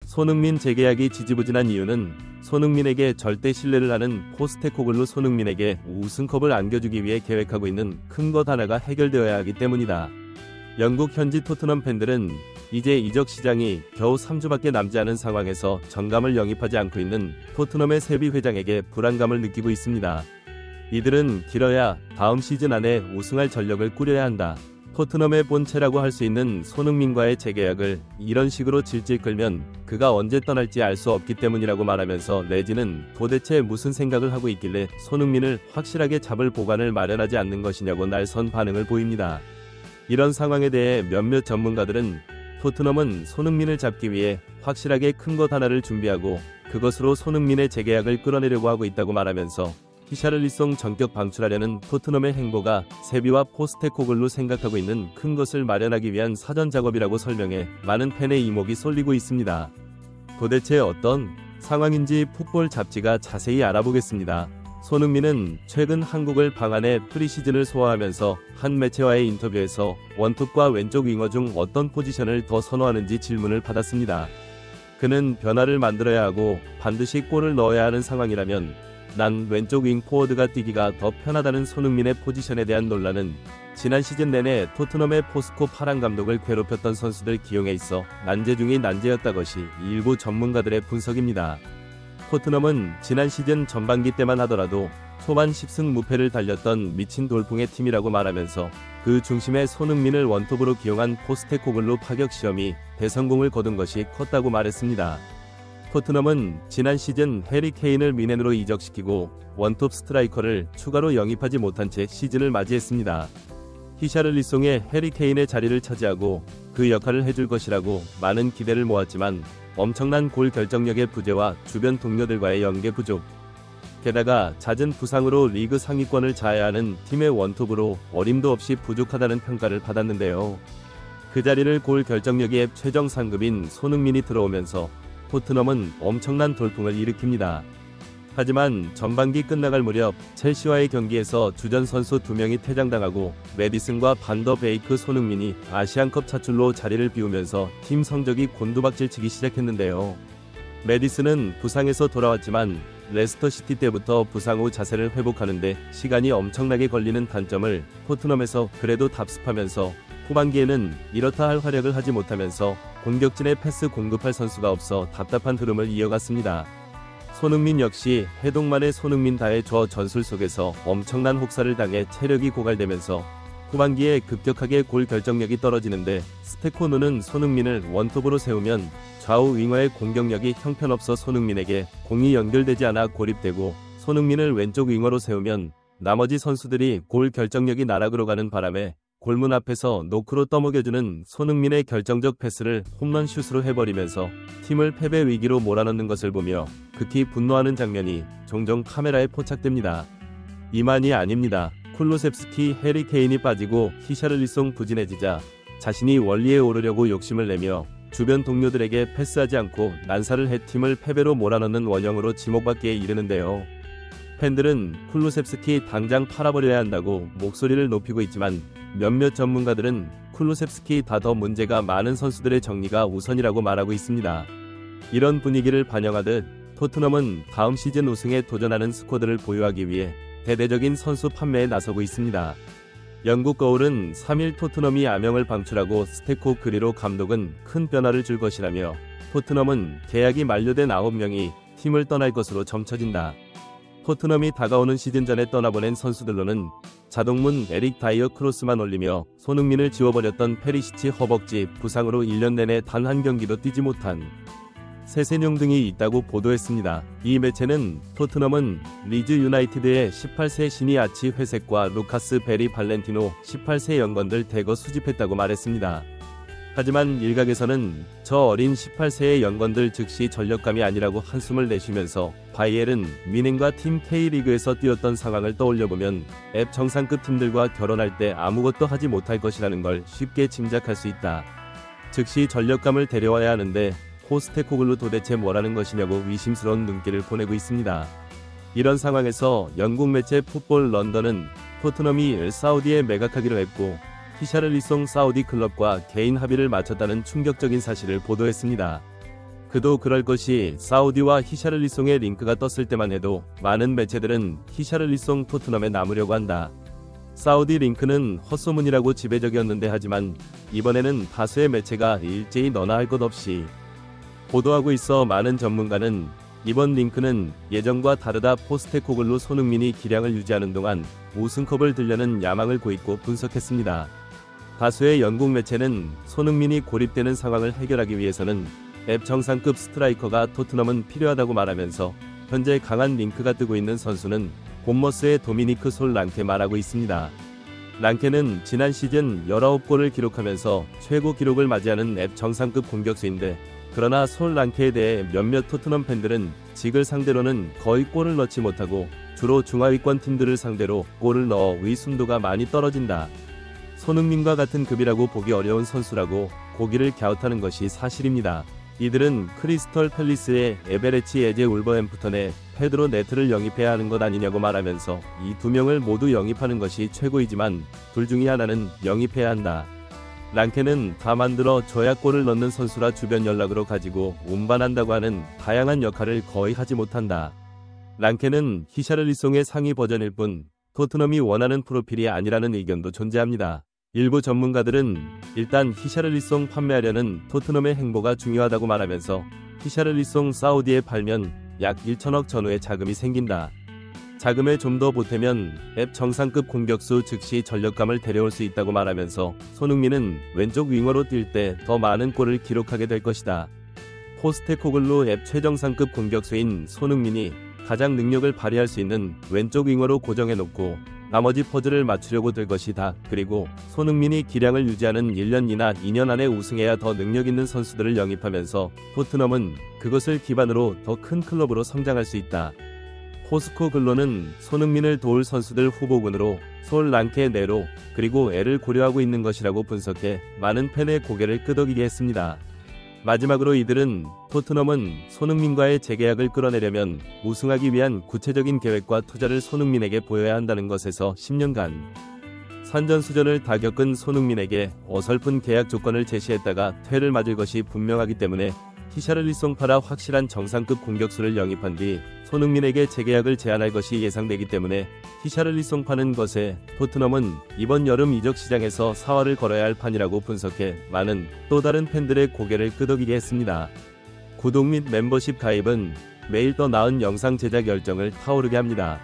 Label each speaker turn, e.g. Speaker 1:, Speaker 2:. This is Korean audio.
Speaker 1: 손흥민 재계약이 지지부진한 이유는 손흥민에게 절대 신뢰를 하는 포스테코글루 손흥민에게 우승컵을 안겨주기 위해 계획하고 있는 큰 것 하나가 해결되어야 하기 때문이다. 영국 현지 토트넘 팬들은 이제 이적 시장이 겨우 3주밖에 남지 않은 상황에서 정감을 영입하지 않고 있는 토트넘의 세비 회장에게 불안감을 느끼고 있습니다. 이들은 길어야 다음 시즌 안에 우승할 전력을 꾸려야 한다. 토트넘의 본체라고 할 수 있는 손흥민과의 재계약을 이런 식으로 질질 끌면 그가 언제 떠날지 알 수 없기 때문이라고 말하면서 내지는 도대체 무슨 생각을 하고 있길래 손흥민을 확실하게 잡을 보관을 마련하지 않는 것이냐고 날선 반응을 보입니다. 이런 상황에 대해 몇몇 전문가들은 토트넘은 손흥민을 잡기 위해 확실하게 큰 것 하나를 준비하고 그것으로 손흥민의 재계약을 끌어내려고 하고 있다고 말하면서 히샤를리송 전격 방출하려는 토트넘의 행보가 세비와 포스테코글로 생각하고 있는 큰 것을 마련하기 위한 사전 작업이라고 설명해 많은 팬의 이목이 쏠리고 있습니다. 도대체 어떤 상황인지 풋볼 잡지가 자세히 알아보겠습니다. 손흥민은 최근 한국을 방한해 프리시즌을 소화하면서 한 매체와의 인터뷰에서 원톱과 왼쪽 윙어 중 어떤 포지션을 더 선호하는지 질문을 받았습니다. 그는 변화를 만들어야 하고 반드시 골을 넣어야 하는 상황이라면 난 왼쪽 윙 포워드가 뛰기가 더 편하다는 손흥민의 포지션에 대한 논란은 지난 시즌 내내 토트넘의 포스코 파란 감독을 괴롭혔던 선수들 기용에 있어 난제 중의 난제였다 것이 일부 전문가들의 분석입니다. 토트넘은 지난 시즌 전반기 때만 하더라도 초반 10승 무패를 달렸던 미친 돌풍의 팀이라고 말하면서 그 중심에 손흥민을 원톱으로 기용한 포스테코글루 파격 시험이 대성공을 거둔 것이 컸다고 말했습니다. 토트넘은 지난 시즌 해리 케인을 미넨으로 이적시키고 원톱 스트라이커를 추가로 영입하지 못한 채 시즌을 맞이했습니다. 히샤를리송의 해리 케인의 자리를 차지하고 그 역할을 해줄 것이라고 많은 기대를 모았지만 엄청난 골 결정력의 부재와 주변 동료들과의 연계 부족, 게다가 잦은 부상으로 리그 상위권을 자해야 하는 팀의 원톱으로 어림도 없이 부족하다는 평가를 받았는데요. 그 자리를 골 결정력의 최정 상급인 손흥민이 들어오면서 토트넘은 엄청난 돌풍을 일으킵니다. 하지만 전반기 끝나갈 무렵 첼시와의 경기에서 주전 선수 2명이 퇴장당하고 메디슨과 반더 베이크 손흥민이 아시안컵 차출로 자리를 비우면서 팀 성적이 곤두박질치기 시작했는데요. 메디슨은 부상에서 돌아왔지만 레스터시티 때부터 부상 후 자세를 회복하는데 시간이 엄청나게 걸리는 단점을 토트넘에서 그래도 답습하면서 후반기에는 이렇다 할 활약을 하지 못하면서 공격진에 패스 공급할 선수가 없어 답답한 흐름을 이어갔습니다. 손흥민 역시 해동만의 손흥민 다의 저 전술 속에서 엄청난 혹사를 당해 체력이 고갈되면서 후반기에 급격하게 골 결정력이 떨어지는데 스테코누는 손흥민을 원톱으로 세우면 좌우 윙어의 공격력이 형편없어 손흥민에게 공이 연결되지 않아 고립되고 손흥민을 왼쪽 윙어로 세우면 나머지 선수들이 골 결정력이 나락으로 가는 바람에 골문 앞에서 노크로 떠먹여주는 손흥민의 결정적 패스를 홈런슛으로 해버리면서 팀을 패배 위기로 몰아넣는 것을 보며 극히 분노하는 장면이 종종 카메라에 포착됩니다. 이만이 아닙니다. 쿨루셉스키 해리 케인이 빠지고 히샤를리송 부진해지자 자신이 원리에 오르려고 욕심을 내며 주변 동료들에게 패스하지 않고 난사를 해 팀을 패배로 몰아넣는 원형으로 지목받기에 이르는데요. 팬들은 쿨루셉스키 당장 팔아버려야 한다고 목소리를 높이고 있지만 몇몇 전문가들은 쿨루셉스키 다 더 문제가 많은 선수들의 정리가 우선이라고 말하고 있습니다. 이런 분위기를 반영하듯 토트넘은 다음 시즌 우승에 도전하는 스쿼드를 보유하기 위해 대대적인 선수 판매에 나서고 있습니다. 영국 거울은 3일 토트넘이 아명을 방출하고 스테코 그리로 감독은 큰 변화를 줄 것이라며 토트넘은 계약이 만료된 9명이 팀을 떠날 것으로 점쳐진다. 토트넘이 다가오는 시즌 전에 떠나보낸 선수들로는 자동문 에릭 다이어 크로스만 올리며 손흥민을 지워버렸던 페리시치 허벅지 부상으로 1년 내내 단 한 경기도 뛰지 못한 세세뇽 등이 있다고 보도했습니다. 이 매체는 토트넘은 리즈 유나이티드의 18세 신이 아치 회색과 루카스 베리 발렌티노 18세 연건들 대거 수집했다고 말했습니다. 하지만 일각에서는 저 어린 18세의 연건들 즉시 전력감이 아니라고 한숨을 내쉬면서 바이엘은 미넨과 팀 K리그에서 뛰었던 상황을 떠올려보면 앱 정상급 팀들과 결혼할 때 아무것도 하지 못할 것이라는 걸 쉽게 짐작할 수 있다. 즉시 전력감을 데려와야 하는데 포스테코글루 도대체 뭐라는 것이냐고 의심스러운 눈길을 보내고 있습니다. 이런 상황에서 영국 매체 풋볼 런던은 토트넘이 엘사우디에 매각하기로 했고 히샤를리송 사우디 클럽과 개인 합의를 마쳤다는 충격적인 사실을 보도했습니다. 그도 그럴 것이 사우디와 히샤를리송의 링크가 떴을 때만 해도 많은 매체들은 히샤를리송 토트넘에 남으려고 한다. 사우디 링크는 헛소문이라고 지배적이었는데 하지만 이번에는 다수의 매체가 일제히 너나 할 것 없이 보도하고 있어 많은 전문가는 이번 링크는 예전과 다르다 포스테코글루 손흥민이 기량을 유지하는 동안 우승컵을 들려는 야망을 고있고 분석했습니다. 다수의 영국 매체는 손흥민이 고립되는 상황을 해결하기 위해서는 앱 정상급 스트라이커가 토트넘은 필요하다고 말하면서 현재 강한 링크가 뜨고 있는 선수는 본머스의 도미니크 솔 랑케 말하고 있습니다. 랑케는 지난 시즌 19골을 기록하면서 최고 기록을 맞이하는 앱 정상급 공격수인데 그러나 솔 랑케에 대해 몇몇 토트넘 팬들은 직을 상대로는 거의 골을 넣지 못하고 주로 중하위권 팀들을 상대로 골을 넣어 의순도가 많이 떨어진다. 손흥민과 같은 급이라고 보기 어려운 선수라고 고기를 갸웃하는 것이 사실입니다. 이들은 크리스털 팰리스의 에베레치 에제 울버햄프턴에 페드로 네트를 영입해야 하는 것 아니냐고 말하면서 이 두 명을 모두 영입하는 것이 최고이지만 둘 중에 하나는 영입해야 한다. 랑케는 다 만들어 줘야 골을 넣는 선수라 주변 연락으로 가지고 운반한다고 하는 다양한 역할을 거의 하지 못한다. 랑케는 히샤를리송의 상위 버전일 뿐 토트넘이 원하는 프로필이 아니라는 의견도 존재합니다. 일부 전문가들은 일단 히샤를리송 판매하려는 토트넘의 행보가 중요하다고 말하면서 히샤를리송 사우디에 팔면 약 1천억 전후의 자금이 생긴다. 자금을 좀 더 보태면 앱 정상급 공격수 즉시 전력감을 데려올 수 있다고 말하면서 손흥민은 왼쪽 윙어로 뛸 때 더 많은 골을 기록하게 될 것이다. 포스테코글루 앱 최정상급 공격수인 손흥민이 가장 능력을 발휘할 수 있는 왼쪽 윙어로 고정해놓고 나머지 퍼즐을 맞추려고 들 것이다. 그리고 손흥민이 기량을 유지하는 1년이나 2년 안에 우승해야 더 능력 있는 선수들을 영입하면서 토트넘은 그것을 기반으로 더 큰 클럽으로 성장할 수 있다. 포스코 글로는 손흥민을 도울 선수들 후보군으로 솔 랑케 네로 그리고 애를 고려하고 있는 것이라고 분석해 많은 팬의 고개를 끄덕이게 했습니다. 마지막으로 이들은 토트넘은 손흥민과의 재계약을 끌어내려면 우승하기 위한 구체적인 계획과 투자를 손흥민에게 보여야 한다는 것에서 10년간 산전수전을 다 겪은 손흥민에게 어설픈 계약 조건을 제시했다가 퇴를 맞을 것이 분명하기 때문에 히샤를리송 팔아 확실한 정상급 공격수를 영입한 뒤 손흥민에게 재계약을 제안할 것이 예상되기 때문에 히샤를리송 파는 것에 토트넘은 이번 여름 이적 시장에서 사활을 걸어야 할 판이라고 분석해 많은 또 다른 팬들의 고개를 끄덕이게 했습니다. 구독 및 멤버십 가입은 매일 더 나은 영상 제작 열정을 타오르게 합니다.